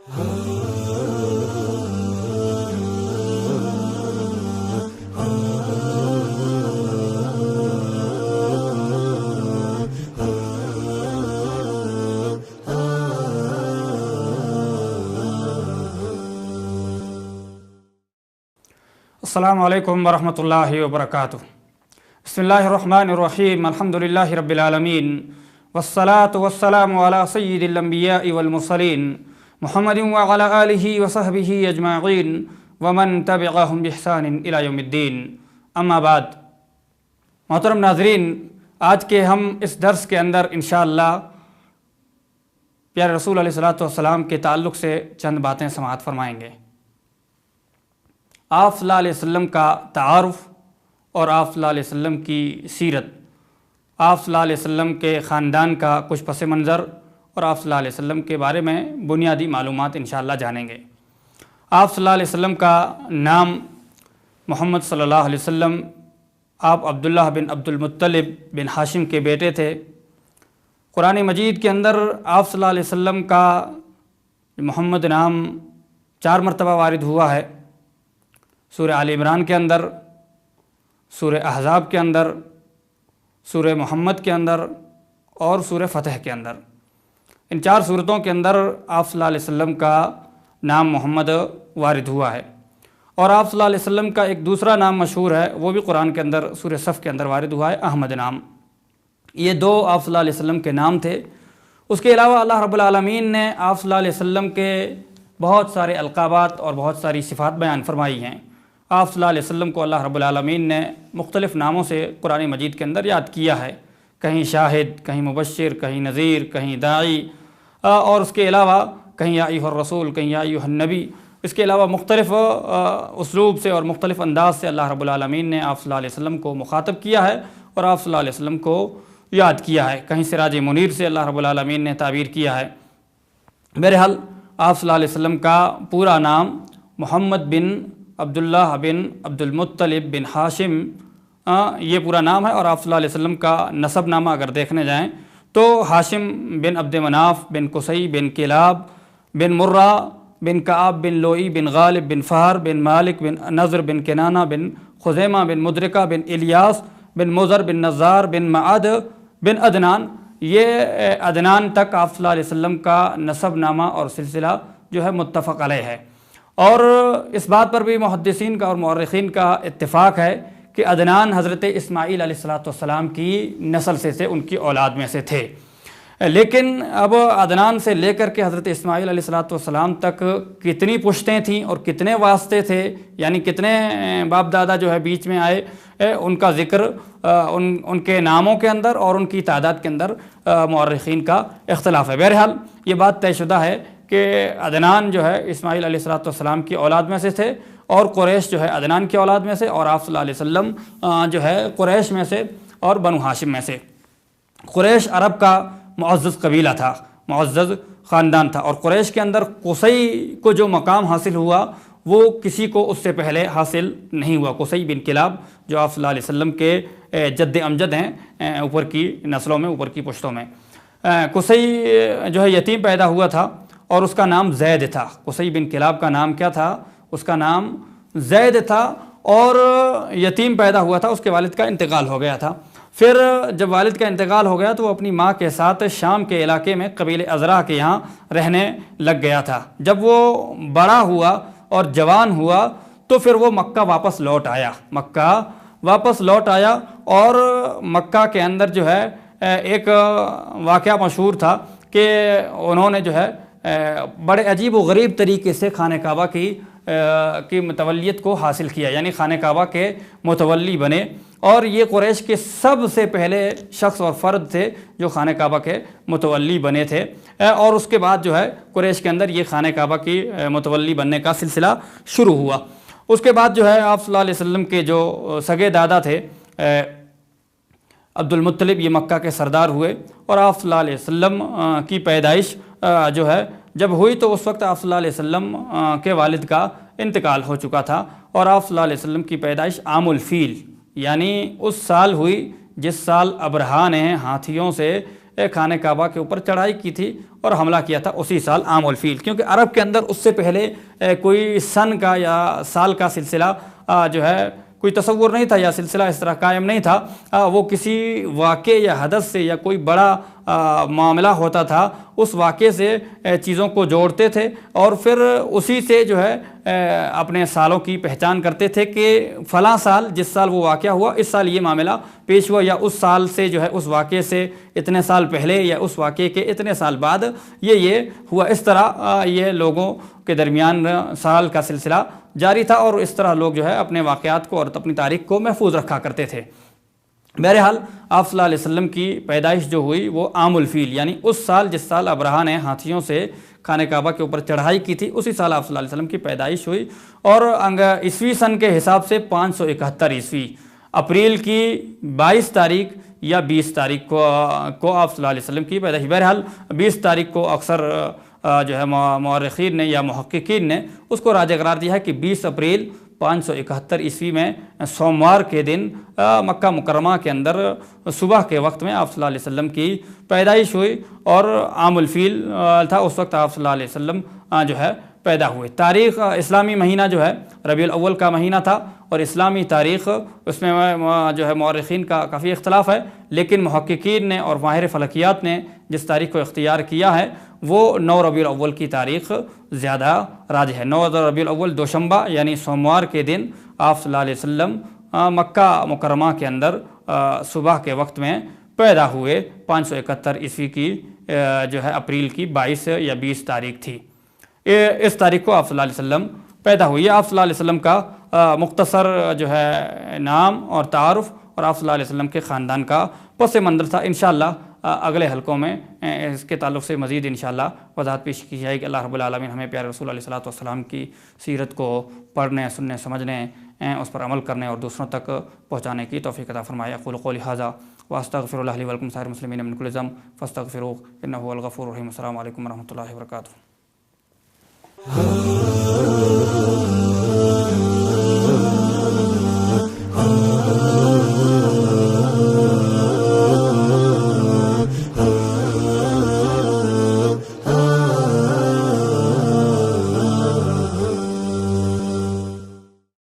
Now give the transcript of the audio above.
अस्सलामु अलैकुम वरहमतुल्लाहि वबरकातुह। बिस्मिल्लाहिर्रहमानिर्रहीम। अल्हम्दुलिल्लाहि रब्बिल आलमीन वस्सलातु वस्सलामु अला सय्यिदिल अंबियाइ वल मुरसलीन मुहम्मदिन व अला आलिहि व सहबिहि अजमाइन व मन तबिअहुम बिइहसानिन इला यौमिद्दीन। अम्मा बाद। मोहतरम नाज़रीन, आज के हम इस दर्स के अंदर इंशाअल्लाह प्यारे रसूल अलैहिस्सलातु वस्सलाम के ताल्लुक़ से चंद बातें समाअत फरमाएंगे। आप सल्लल्लाहु अलैहि वसल्लम का तारुफ़ और आप सल्लल्लाहु अलैहि वसल्लम की सीरत, आप सल्लल्लाहु अलैहि वसल्लम के ख़ानदान का कुछ पस मंज़र और आप सल्लल्लाहु अलैहि वसल्लम के बारे में बुनियादी मालूमात इंशाअल्लाह जानेंगे। आप सल्लल्लाहु अलैहि वसल्लम का नाम मोहम्मद सल्लल्लाहु अलैहि वसल्लम, आप अब्दुल्लाह बिन अब्दुल मुत्तलिब बिन हाशिम के बेटे थे। कुरान मजीद के अंदर आप सल्लल्लाहु अलैहि वसल्लम का मोहम्मद नाम 4 मरतबा वारिद हुआ है। सूरह आल इमरान के अंदर, सूरह अहज़ाब के अंदर, सूरह मोहम्मद के अंदर और सूरह फ़तह के अंदर। इन 4 सूरतों के अंदर आप सल्लल्लाहु अलैहि वसल्लम का नाम मोहम्मद वारिद हुआ है। और आप सल्लल्लाहु अलैहि वसल्लम का एक दूसरा नाम मशहूर है, वो भी कुरान के अंदर सूरह सफ़ के अंदर वारिद हुआ है, अहमद नाम। ये 2 आप सल्लल्लाहु अलैहि वसल्लम के नाम थे। उसके अलावा अल्लाह रब्बुल आलमीन ने आप सल्लल्लाहु अलैहि वसल्लम के बहुत सारे अलक़ाबात और बहुत सारी सिफ़ात बयान फरमाई हैं। आप सल्लल्लाहु अलैहि वसल्लम को अल्लाह रब्बुल आलमीन ने मुख्तलिफ़ नामों से कुरान मजीद के अंदर याद किया है। कहीं शाहिद, कहीं मुबश्शिर, कहीं नज़ीर, कहीं दाई, और उसके अलावा कहीं या अय्युहर रसूल, कहीं या अय्युहन नबी। इसके अलावा मुख्तलिफ़ उसलूब से और मुख्तलिफ़ अंदाज़ से अल्लाह रब्बुल आलमीन ने आप सल्लल्लाहु अलैहि वसल्लम को मुखातब किया है और आप सल्लल्लाहु अलैहि वसल्लम को याद किया है। कहीं सिराज मुनीर से अल्लाह रब्बुल आलमीन ने ताबीर किया है। बहरहाल आप सल्लल्लाहु अलैहि वसल्लम का पूरा नाम मोहम्मद बिन अब्दुल्लाह बिन अब्दुल मुत्तलिब बिन हाशिम, ये पूरा नाम है। और आप सल्लल्लाहु अलैहि वसल्लम का नसबनामा अगर देखने जाएँ तो हाशिम बिन अब्द मनाफ बिन कुसई बिन किलाब बिन मुर्रा बिन काब बिन लोई बिन गालिब बिन फ़हर बिन मालिक बिन नज़र बिन किनाना बिन खुज़ैमा बिन मुद्रिका बिन इलियास बिन मुज़र बिन नज़ार बिन मअद बिन अदनान, ये अदनान तक आप सल्लल्लाहु अलैहि वसल्लम का नसबनामा और सिलसिला जो है मुत्तफ़क़ अलैह है। और इस बात पर भी मुहद्दिसीन का और मुअर्रिख़ीन का इत्तिफ़ाक़ है कि अदनान हज़रत इस्माईल अलैहिस्सलातु वस्सलाम की नस्ल से उनकी औलाद में से थे। लेकिन अब अदनान से लेकर के हज़रत इस्माईल अलैहिस्सलातु वस्सलाम तक कितनी पुश्तें थीं और कितने वास्ते थे, यानी कितने बाप दादा जो है बीच में आए, उनका ज़िक्र उनके नामों के अंदर और उनकी तादाद के अंदर मुअर्रिख़ीन का इख्तिलाफ़ है। बहरहाल ये बात तयशुदा है कि अदनान जो है इस्माईल अलैहिस्सलातु वस्सलाम की औलाद में से थे और कुरैश जो है अदनान की औलाद में से, और आप सल्लल्लाहु अलैहि वसल्लम जो है कुरैश में से और बनु हाशिम में से। कुरैश अरब का मुअज़्ज़ज़ कबीला था, मुअज़्ज़ज़ ख़ानदान था। और कुरैश के अंदर कुसई को जो मकाम हासिल हुआ वो किसी को उससे पहले हासिल नहीं हुआ। कुसई बिन किलाब जो आप सल्लल्लाहु अलैहि वसल्लम के जद्द अमजद हैं, ऊपर की नस्लों में, ऊपर की पुश्तों में। कुसई जो है यतीम पैदा हुआ था और उसका नाम ज़ैद था। कुसई बिन किलाब का नाम क्या था? उसका नाम ज़ैद था और यतीम पैदा हुआ था। उसके वालिद का इंतकाल हो गया था। फिर जब वालिद का इंतकाल हो गया तो वो अपनी माँ के साथ शाम के इलाके में कबीले अज़रा के यहाँ रहने लग गया था। जब वो बड़ा हुआ और जवान हुआ तो फिर वो मक्का वापस लौट आया। मक्का वापस लौट आया और मक्का के अंदर जो है एक वाक़या मशहूर था कि उन्होंने जो है बड़े अजीब व गरीब तरीके से खाने काबा की मुतवल्लियत को हासिल किया, यानी खाने काबा के मुतवल्ली बने। और ये कुरैश के सबसे पहले शख्स और फ़र्द थे जो खाने काबा के मुतवल्ली बने थे। और उसके बाद जो है कुरैश के अंदर ये खाने काबा की मुतवल्ली बनने का सिलसिला शुरू हुआ। उसके बाद जो है आप सल्लल्लाहु अलैहि वसल्लम के जो सगे दादा थे अब्दुल मुत्तलिब, ये मक्का के सरदार हुए। और आप सल्लल्लाहु अलैहि वसल्लम की पैदाइश जो है जब हुई तो उस वक्त आप सल्लल्लाहु अलैहि वसल्लम के वालिद का इंतकाल हो चुका था। और आप सल्लल्लाहु अलैहि वसल्लम की पैदाइश आमुल फ़ील, यानी उस साल हुई जिस साल अबरहा ने हाथियों से خانہ کعبہ کے اوپر چڑھائی کی تھی اور حملہ کیا تھا اسی سال عام الفیل، کیونکہ عرب کے اندر اس سے پہلے کوئی سن کا یا سال کا سلسلہ جو ہے کوئی تصور نہیں تھا یا سلسلہ اس طرح قائم نہیں تھا۔ وہ کسی واقعے یا حدث سے یا کوئی بڑا معاملہ ہوتا تھا، اس واقعے سے چیزوں کو جوڑتے تھے اور پھر اسی سے جو ہے اپنے سالوں کی پہچان کرتے تھے کہ فلاں سال جس سال وہ واقعہ ہوا اس سال یہ معاملہ پیش ہوا، یا اس سال سے جو ہے اس واقعے سے اتنے سال پہلے یا اس واقعے کے اتنے سال بعد یہ ہوا۔ اس طرح یہ لوگوں کے درمیان سال کا سلسلہ جاری تھا اور اس طرح لوگ جو ہے اپنے واقعات کو اور اپنی تاریخ کو محفوظ رکھا کرتے تھے۔ بہرحال آپ صلی اللہ علیہ وسلم کی پیدائش جو ہوئی وہ عام الفیل، یعنی اس سال جس سال ابرہہ نے ہاتھیوں سے خانہ کعبہ کے اوپر چڑھائی کی تھی اسی سال آپ صلی اللہ علیہ وسلم کی پیدائش ہوئی، اور عیسوی سن کے حساب سے 571 عیسوی اپریل کی 22 تاریخ یا 20 تاریخ کو آپ صلی اللہ علیہ وسلم کی پیدائش۔ بہرحال 20 تاریخ کو اکثر جو ہے مورخین نے یا محققین نے اس کو راجح قرار دیا ہے کہ 20 اپریل 571 عیسوی میں سوموار کے دن مکہ مکرمہ کے اندر صبح کے وقت میں آپ صلی اللہ علیہ وسلم کی پیدائش ہوئی، اور عام الفیل تھا اس وقت آپ صلی اللہ علیہ وسلم جو ہے پیدا ہوئے۔ تاریخ اسلامی مہینہ جو ہے ربیع الاول کا مہینہ تھا، اور اسلامی تاریخ اس میں جو ہے مورخین کا کافی اختلاف ہے، لیکن محققین نے اور ماہر فلکیات نے جس تاریخ کو اختیار کیا ہے وہ 9 ربیع الاول کی تاریخ زیادہ راجح ہے۔ 9 ربیع الاول دوشنبہ یعنی سوموار کے دن آپ صلی اللہ علیہ وسلم مکہ مکرمہ کے اندر صبح کے وقت میں پیدا ہوئے۔ 571 عیسوی کی جو ہے اپریل کی 22 یا 20 تاریخ تھی، اس تاریخ کو آپ صلی اللہ علیہ وسلم پیدا ہوئی۔ آپ صلی اللہ علیہ وسلم کا مختصر جو ہے نام اور تعارف اور آپ صلی اللہ علیہ وسلم کے خاندان کا پس منظر تھا۔ انشاءاللہ اگلے حلقوں میں اس کے تعلق سے مزید انشاءاللہ وضاحت پیش کی جائے گی۔ اللہ رب العالمین ہمیں پیارے رسول علیہ الصلوۃ والسلام کی سیرت کو پڑھنے، سننے، سمجھنے، اس پر عمل کرنے اور دوسروں تک پہنچانے کی توفیق عطا فرمائے۔ اقول قولی ھذا واستغفر اللہ لی ولکم سائر المسلمین من کل ذنب فاستغفروہ انہ هو الغفور الرحیم۔ السلام علیکم ورحمۃ اللہ وبرکاتہ۔